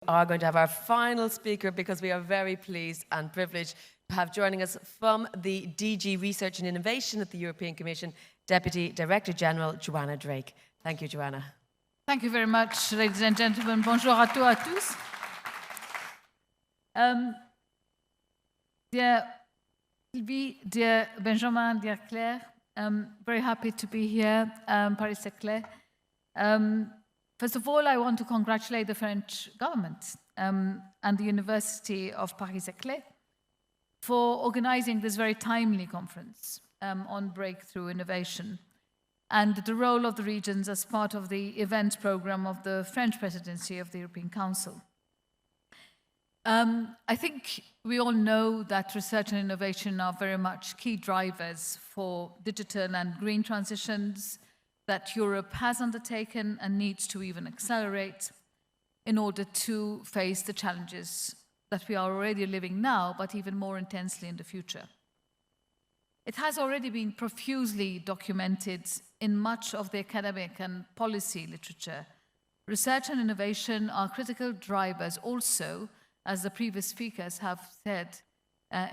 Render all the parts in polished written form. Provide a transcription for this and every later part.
are going to have our final speaker because we are very pleased and privileged to have joining us from the DG Research and Innovation at the European Commission, Deputy Director General Joanna Drake. Thank you, Joanna. Thank you very much, ladies and gentlemen. Bonjour à tous, à tous. Dear Sylvie, dear Benjamin, dear Claire, I'm very happy to be here, Paris-Saclay. First of all, I want to congratulate the French government and the University of Paris-Saclay for organizing this very timely conference on breakthrough innovation and the role of the regions as part of the events program of the French presidency of the European Council. I think we all know that research and innovation are very much key drivers for digital and green transitions that Europe has undertaken and needs to even accelerate in order to face the challenges that we are already living now, but even more intensely in the future. It has already been profusely documented in much of the academic and policy literature. Research and innovation are critical drivers also, as the previous speakers have said,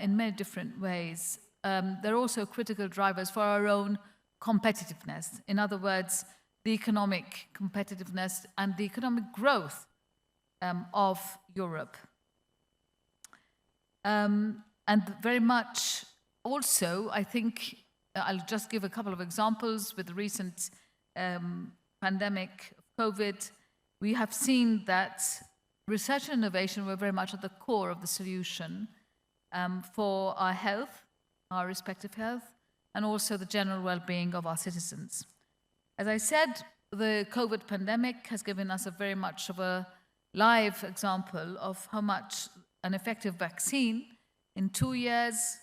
in many different ways. They're also critical drivers for our own competitiveness. In other words, the economic competitiveness and the economic growth of Europe. And very much also, I think, I'll just give a couple of examples. With the recent pandemic of COVID, we have seen that research and innovation were very much at the core of the solution for our health, our respective health, and also the general well-being of our citizens. As I said, the COVID pandemic has given us a very much of a live example of how much an effective vaccine in 2 years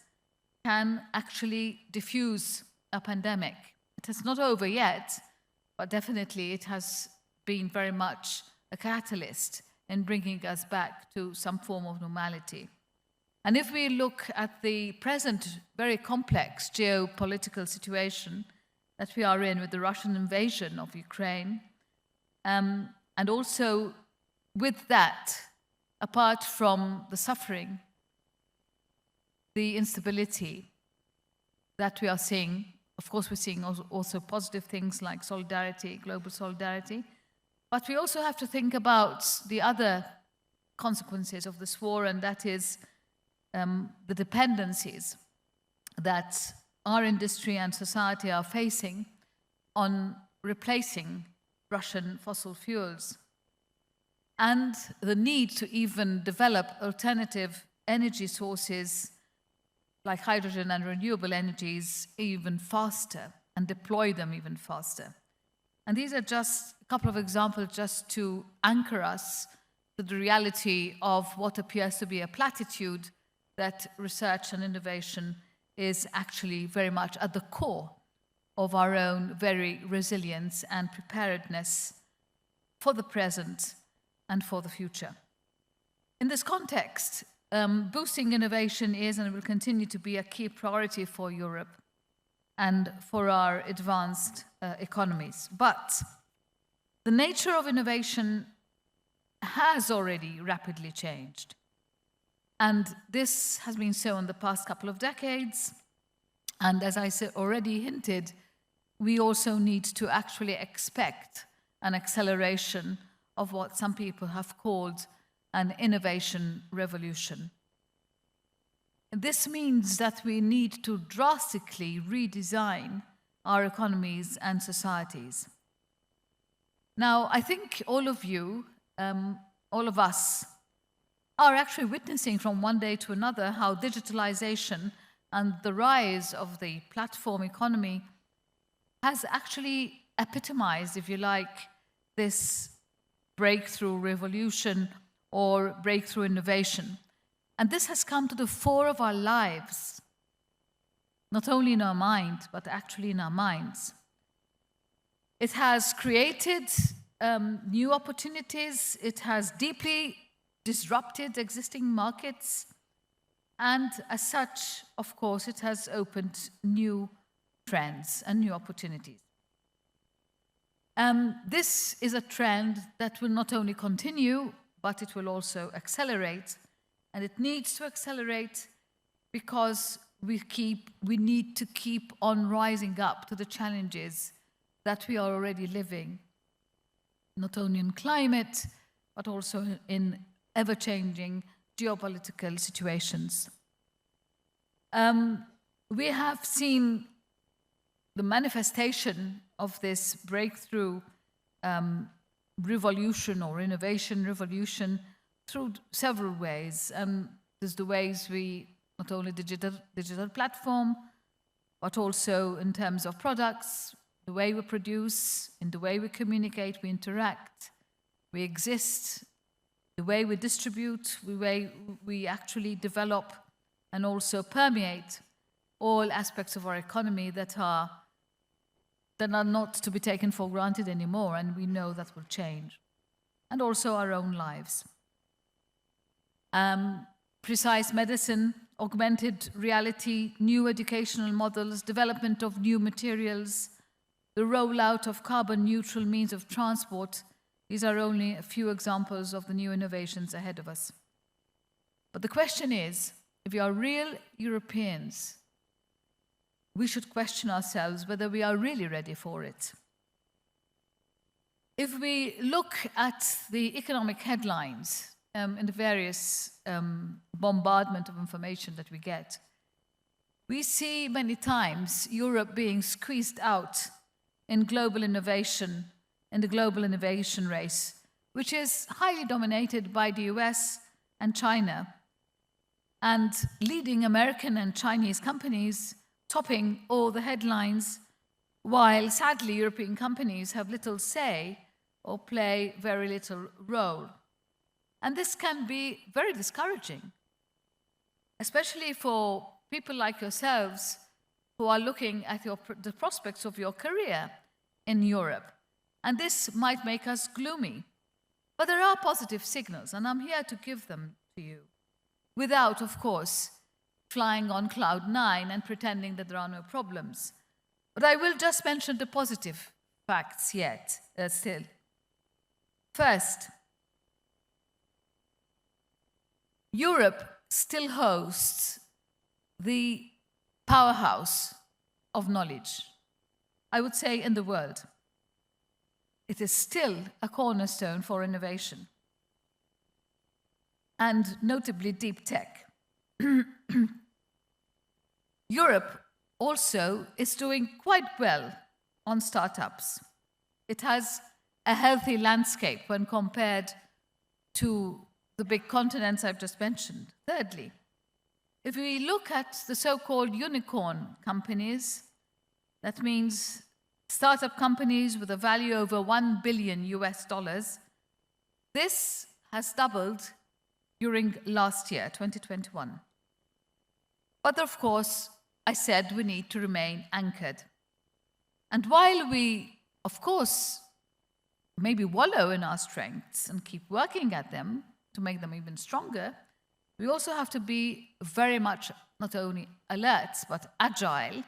can actually diffuse a pandemic. It is not over yet, but definitely it has been very much a catalyst in bringing us back to some form of normality. And if we look at the present very complex geopolitical situation that we are in with the Russian invasion of Ukraine, and also with that, apart from the suffering, the instability that we are seeing, of course we're seeing also positive things like solidarity, global solidarity, but we also have to think about the other consequences of this war, and that is the dependencies that our industry and society are facing on replacing Russian fossil fuels, and the need to even develop alternative energy sources like hydrogen and renewable energies even faster and deploy them even faster. And these are just a couple of examples just to anchor us to the reality of what appears to be a platitude, that research and innovation is actually very much at the core of our own very resilience and preparedness for the present and for the future. In this context, boosting innovation is and will continue to be a key priority for Europe and for our advanced economies. But the nature of innovation has already rapidly changed. And this has been so in the past couple of decades. And as I already hinted, we also need to actually expect an acceleration of what some people have called an innovation revolution. This means that we need to drastically redesign our economies and societies. Now, I think all of you, all of us, are actually witnessing from one day to another how digitalization and the rise of the platform economy has actually epitomized, if you like, this breakthrough revolution or breakthrough innovation. And this has come to the fore of our lives, not only in our mind, but actually in our minds. It has created new opportunities. It has deeply disrupted existing markets. And as such, of course, it has opened new trends and new opportunities. This is a trend that will not only continue, but it will also accelerate. And it needs to accelerate because we need to keep on rising up to the challenges that we are already living, not only in climate, but also in ever-changing geopolitical situations. We have seen the manifestation of this breakthrough revolution or innovation revolution through several ways. There's the ways we, not only digital platform, but also in terms of products, the way we produce, in the way we communicate, we interact, we exist, the way we distribute, the way we actually develop and also permeate all aspects of our economy that are not to be taken for granted anymore, and we know that will change. And also our own lives. Precise medicine, augmented reality, new educational models, development of new materials, the rollout of carbon-neutral means of transport. These are only a few examples of the new innovations ahead of us. But the question is, if we are real Europeans, we should question ourselves whether we are really ready for it. If we look at the economic headlines in the various bombardment of information that we get, we see many times Europe being squeezed out in global innovation, in the global innovation race, which is highly dominated by the US and China, and leading American and Chinese companies topping all the headlines, while sadly European companies have little say or play very little role. And this can be very discouraging, especially for people like yourselves who are looking at the prospects of your career in Europe. And this might make us gloomy. But there are positive signals, and I'm here to give them to you, without, of course, flying on cloud 9 and pretending that there are no problems. But I will just mention the positive facts still. First, Europe still hosts the powerhouse of knowledge, I would say, in the world. It is still a cornerstone for innovation, and notably deep tech. Europe also is doing quite well on startups. It has a healthy landscape when compared to the big continents I've just mentioned. Thirdly, if we look at the so-called unicorn companies, that means startup companies with a value over $1 billion US, this has doubled during last year, 2021. But of course, I said we need to remain anchored. And while we, of course, maybe wallow in our strengths and keep working at them to make them even stronger, we also have to be very much not only alert, but agile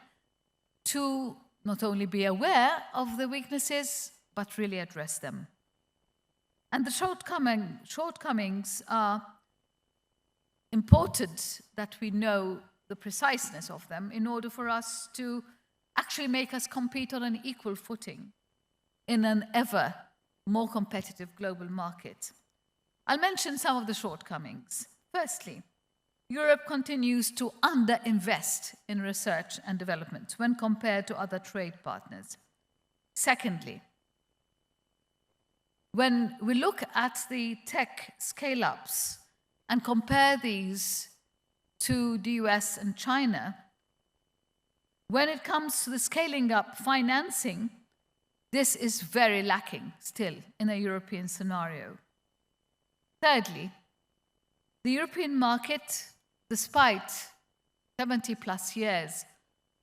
to not only be aware of the weaknesses, but really address them. And the shortcomings are important that we know the preciseness of them in order for us to actually make us compete on an equal footing in an ever more competitive global market. I'll mention some of the shortcomings. Firstly, Europe continues to underinvest in research and development when compared to other trade partners. Secondly, when we look at the tech scale-ups and compare these to the US and China, when it comes to the scaling up financing, this is very lacking still in a European scenario. Thirdly, the European market, despite 70 plus years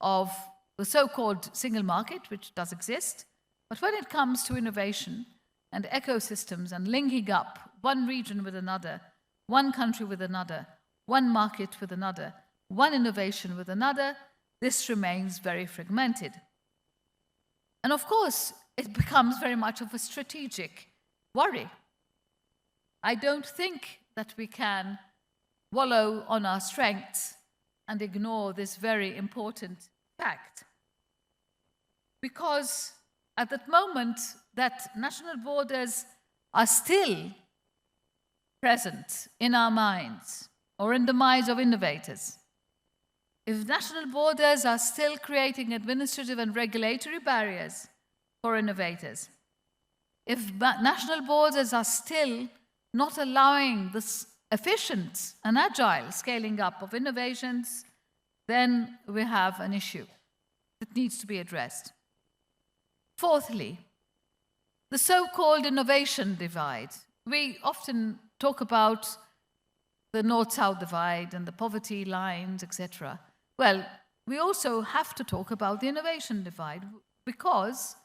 of the so-called single market, which does exist, but when it comes to innovation and ecosystems and linking up one region with another, one country with another, one market with another, one innovation with another, this remains very fragmented. And of course, it becomes very much of a strategic worry. I don't think that we can wallow on our strengths and ignore this very important fact. Because at that moment that national borders are still present in our minds or in the minds of innovators, if national borders are still creating administrative and regulatory barriers for innovators, if national borders are still not allowing this efficient and agile scaling up of innovations, then we have an issue that needs to be addressed. Fourthly, the so-called innovation divide. We often talk about the North-South divide and the poverty lines, etc. Well, we also have to talk about the innovation divide because,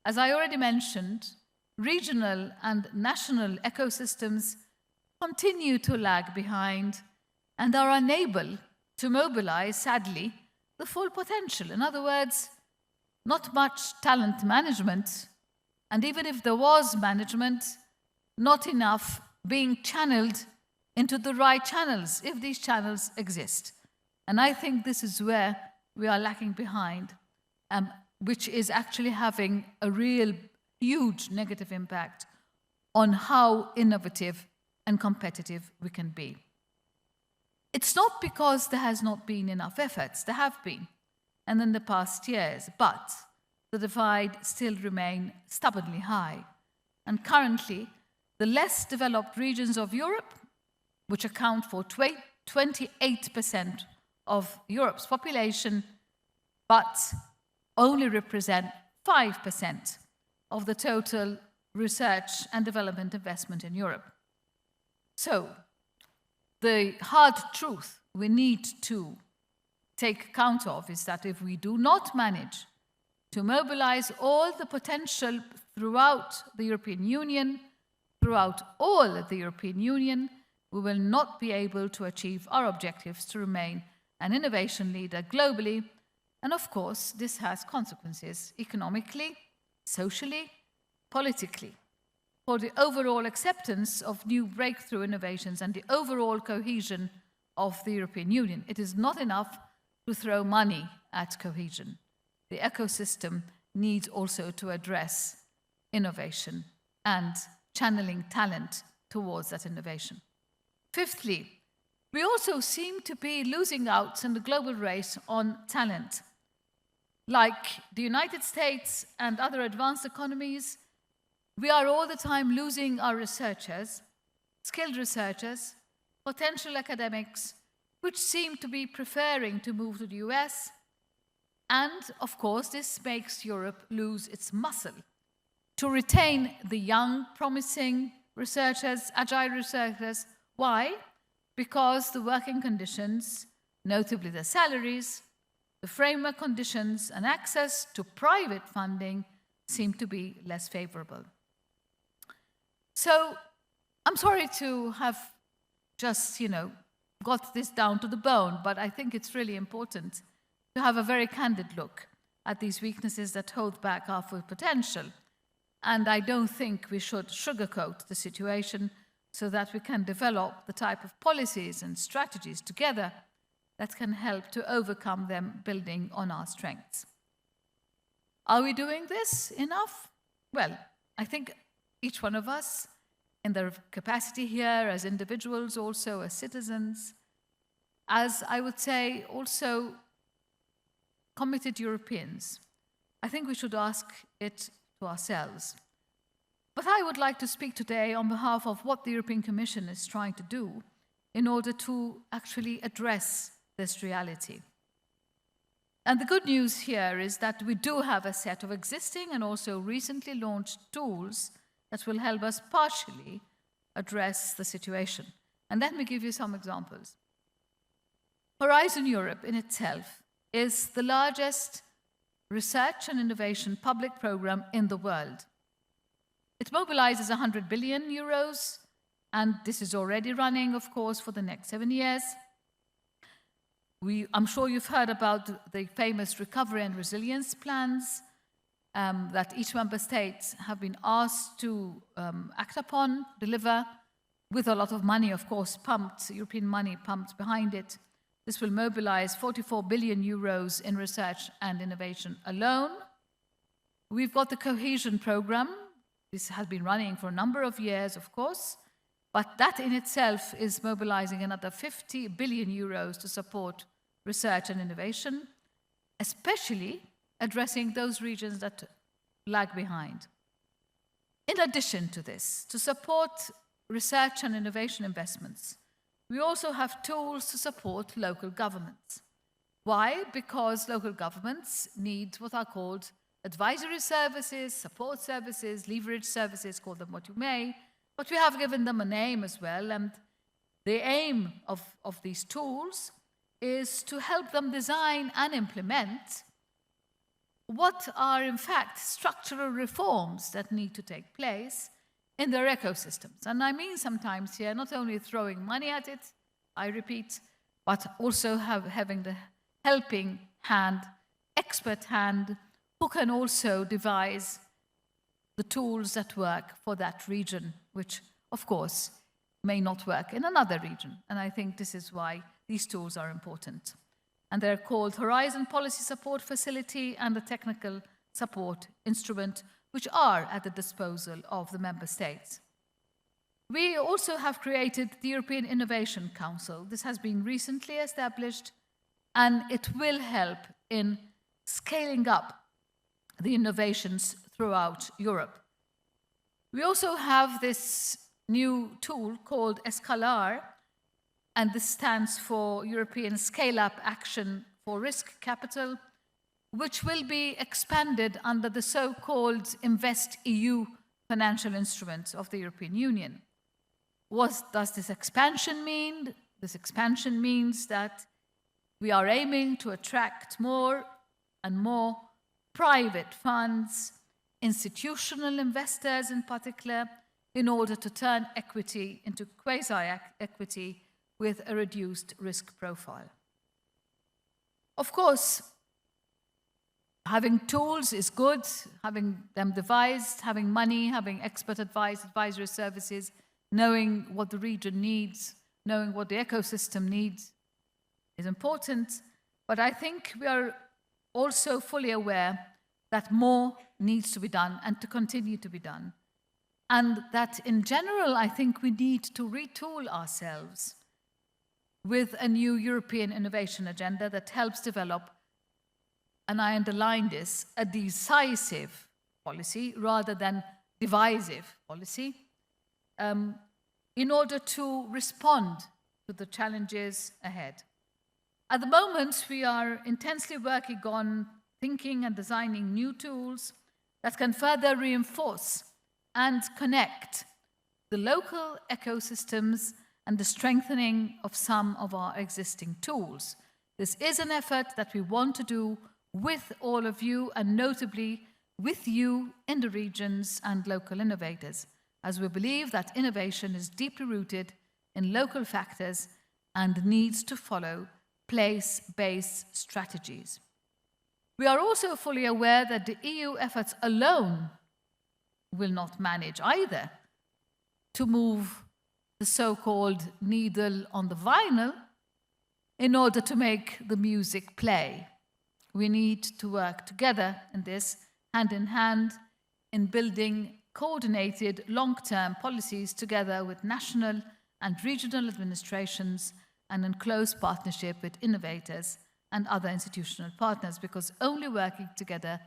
as I already mentioned, regional and national ecosystems continue to lag behind and are unable to mobilize, sadly, the full potential. In other words, not much talent management, and even if there was management, not enough being channeled into the right channels, if these channels exist. And I think this is where we are lacking behind, which is actually having a real huge negative impact on how innovative and competitive we can be. It's not because there has not been enough efforts, there have been, and in the past years, but the divide still remains stubbornly high. And currently, the less developed regions of Europe, which account for 28% of Europe's population, but only represent 5% of the total research and development investment in Europe. So, the hard truth we need to take account of is that if we do not manage to mobilize all the potential throughout the European Union, throughout all of the European Union, we will not be able to achieve our objectives to remain an innovation leader globally. And of course, this has consequences economically, socially, politically, for the overall acceptance of new breakthrough innovations and the overall cohesion of the European Union. It is not enough to throw money at cohesion. The ecosystem needs also to address innovation and channeling talent towards that innovation. Fifthly, we also seem to be losing out in the global race on talent. Like the United States and other advanced economies, we are all the time losing our researchers, skilled researchers, potential academics, which seem to be preferring to move to the US. And, of course, this makes Europe lose its muscle to retain the young, promising researchers, agile researchers. Why? Because the working conditions, notably the salaries, the framework conditions, and access to private funding seem to be less favorable. So I'm sorry to have just, got this down to the bone, but I think it's really important to have a very candid look at these weaknesses that hold back our full potential. And I don't think we should sugarcoat the situation so that we can develop the type of policies and strategies together that can help to overcome them, building on our strengths. Are we doing this enough? Well, I think each one of us, in their capacity here as individuals, also as citizens, as I would say also committed Europeans, I think we should ask it to ourselves. But I would like to speak today on behalf of what the European Commission is trying to do in order to actually address this reality. And the good news here is that we do have a set of existing and also recently launched tools that will help us partially address the situation. And let me give you some examples. Horizon Europe in itself is the largest research and innovation public program in the world. It mobilizes 100 billion euros, and this is already running, of course, for the next 7 years. I'm sure you've heard about the famous recovery and resilience plans that each member state have been asked to act upon, deliver with a lot of money, of course, pumped, European money pumped behind it. This will mobilize 44 billion euros in research and innovation alone. We've got the cohesion program. This has been running for a number of years, of course, but that in itself is mobilizing another 50 billion euros to support research and innovation, especially addressing those regions that lag behind. In addition to this, to support research and innovation investments, we also have tools to support local governments. Why? Because local governments need what are called advisory services, support services, leverage services, call them what you may, but we have given them a name as well, and the aim of these tools is to help them design and implement what are in fact structural reforms that need to take place in their ecosystems. And I mean sometimes here not only throwing money at it, I repeat, but also having the helping hand, expert hand, who can also devise the tools that work for that region, which of course may not work in another region. And I think this is why these tools are important. And they're called Horizon Policy Support Facility and the Technical Support Instrument, which are at the disposal of the member states. We also have created the European Innovation Council. This has been recently established, and it will help in scaling up the innovations throughout Europe. We also have this new tool called Escalar, and this stands for European Scale-Up Action for Risk Capital, which will be expanded under the so-called InvestEU financial instruments of the European Union. What does this expansion mean? This expansion means that we are aiming to attract more and more private funds, institutional investors in particular, in order to turn equity into quasi-equity with a reduced risk profile. Of course, having tools is good, having them devised, having money, having expert advice, advisory services, knowing what the region needs, knowing what the ecosystem needs is important. But I think we are also fully aware that more needs to be done and to continue to be done. And that in general, I think we need to retool ourselves with a new European innovation agenda that helps develop, and I underline this, a decisive policy rather than divisive policy, in order to respond to the challenges ahead. At the moment, we are intensely working on thinking and designing new tools that can further reinforce and connect the local ecosystems and the strengthening of some of our existing tools. This is an effort that we want to do with all of you, and notably with you in the regions and local innovators, as we believe that innovation is deeply rooted in local factors and needs to follow place-based strategies. We are also fully aware that the EU efforts alone will not manage either to move the so-called needle on the vinyl in order to make the music play. We need to work together in this, hand in hand, in building coordinated long-term policies together with national and regional administrations and in close partnership with innovators and other institutional partners, because only working together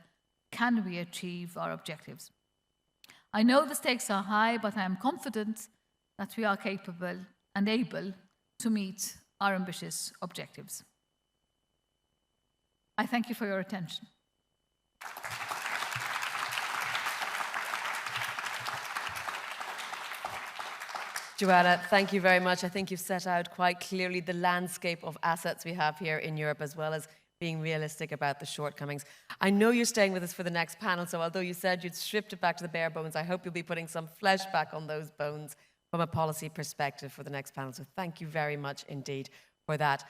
can we achieve our objectives. I know the stakes are high, but I am confident that we are capable and able to meet our ambitious objectives. I thank you for your attention. Joanna, thank you very much. I think you've set out quite clearly the landscape of assets we have here in Europe, as well as being realistic about the shortcomings. I know you're staying with us for the next panel, so although you said you'd stripped it back to the bare bones, I hope you'll be putting some flesh back on those bones from a policy perspective for the next panel. So thank you very much indeed for that.